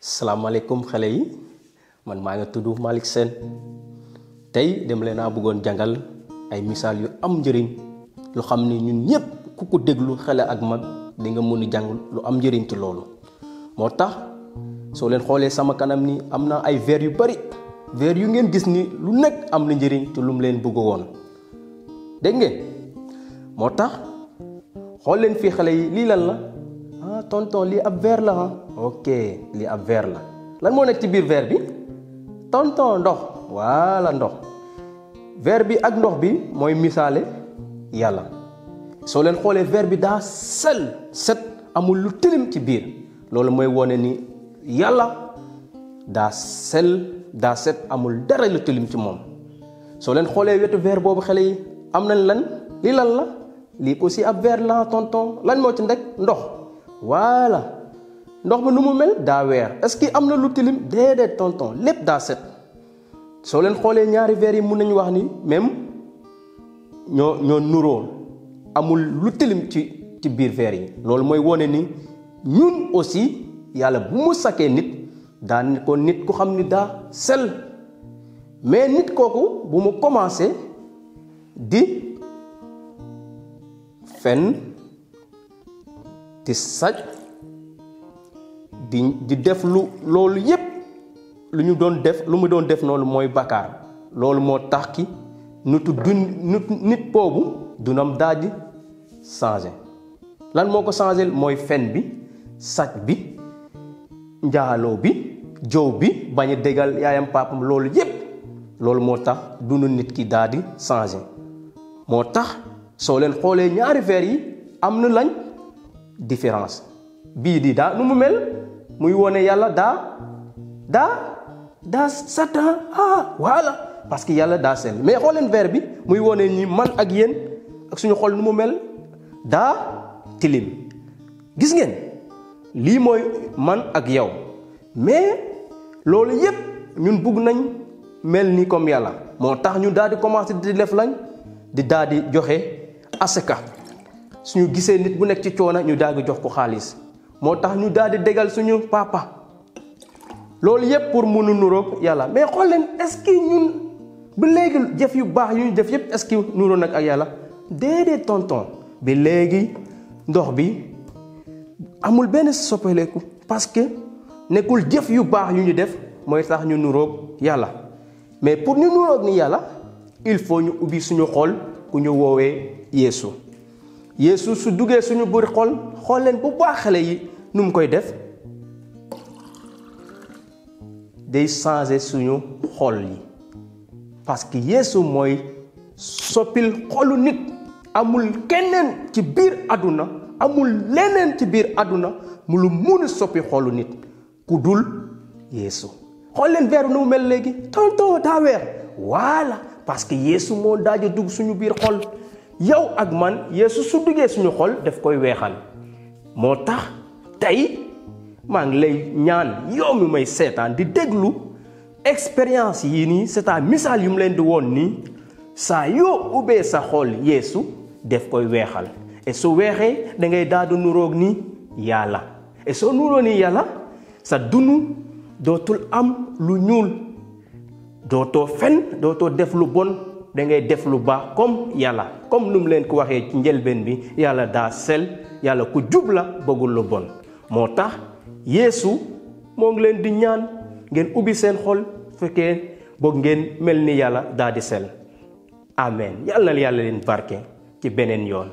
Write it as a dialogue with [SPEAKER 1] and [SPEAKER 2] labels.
[SPEAKER 1] Assalamualaikum xalé yi man ma nga tuddu Malik Sen tay dem leena bëggon jangal ay misal yu am njëriñ lu xamni ñun ñepp ku ko déglu xalé ak mag di nga mënu jang lu am njëriñ ci lolu motax so leen xolé sama kanam ni amna ay verre yu bari verre yu ngeen gis ni lu nek am na njëriñ ci lum leen bëgg woon dégg ngeen motax xol leen fi xalé yi li lan la tonton li ab verre la ok li ab verre la lan mo nek ci biir verre bi tonton ndox wala ndox verre bi ak ndox bi moy misalé yalla so len xolé verre bi da set amul lu tilim ci biir lolu moy woné ni yalla da set amul dara lu tilim ci mom so len xolé wetu verre bobu xalé yi am nañ lan li lan la li aussi ab verre la tonton lan mo ci ndek ndox voilà ndox ba numu mel da wer est-ce que amna lu tilim dédé tonton lepp da set so len xolé ñaari verre yi mën nañ wax ni même ño nuro amul lu tilim ci biir verre yi lolu moy woné ni ñun aussi yalla bu mu saké nit da ko nit ku xamni da sel mais nit koku bu mu commencer di fen di saj di def lolu yépp lu ñu doon def lu mu doon def nonu moy bakar lolu mo tax ki nit bobu dunam daaji changer lan moko changer moy fen bi saj bi njaalo bi jow bi baña dégal yaayam papam lolu yépp lolu mo tax dunu nit ki daadi changer mo tax so len xolé ñaari verre yi amna lañ différence bi di da numu mel muy woné yalla da satan voilà parce que yalla da sel mais xolen verre bi muy woné ni man ak yeen ak suñu xol numu mel da tilim gis ngeen li moy man ak yow mais lolu yépp ñun bugg nañ mel ni comme yalla motax ñu daal di commencer di def lañ di daal di joxe asaka suñu gisé nit bu nek ci ciona ñu daal di jox ko xaliss motax ñu daal di dégal suñu papa lolu yépp pour mënu nurok yalla mais xol leen est-ce que ñun ba légui jëf yu baax yu ñu def yépp est-ce que nuro nak ak yalla dédé tonton bi légui ndox bi amul ben sopeleku parce que nekul jëf yu baax yu ñu def moy tax ñu nurok yalla mais pour ñu nurok ni yalla il faut ñu ubi suñu xol ku ñu wowe Yesu su duggé suñu buri xol leen bu baax xalé yi num koy def day changer suñu xol yi parce que Yesu moy sopil xolu nit amul kenen ci bir aduna amul lenen ci bir aduna mu lu mëna soppi xolu nit ku dul Yesu xol leen veru nu mel légui tonton da wer voilà parce que Yesu mo daaje dug suñu bir xol yow ak man Yesu su duggé suñu xol daf koy wéxal motax tay ma ngi lay ñaan yow mi may sétane di déglu expérience yi ni c'est un misal yum leen di won ni sa yo ubé sa xol Yesu daf koy wéxal et su wéxé da ngay daadu nuroog ni yalla et so nuro ni yalla sa dunu dotul am lu ñuul doto fen doto def lu bon da ngay def lu baax comme yalla comme num leen ko waxé ci njëlben bi yalla da sel yalla ku jubla bëggul lu bon motax Yesu mo ngi leen di ñaan ngeen ubi seen xol fekkee bok ngeen melni yalla da di sel amen yalla leen barké ci benen yoon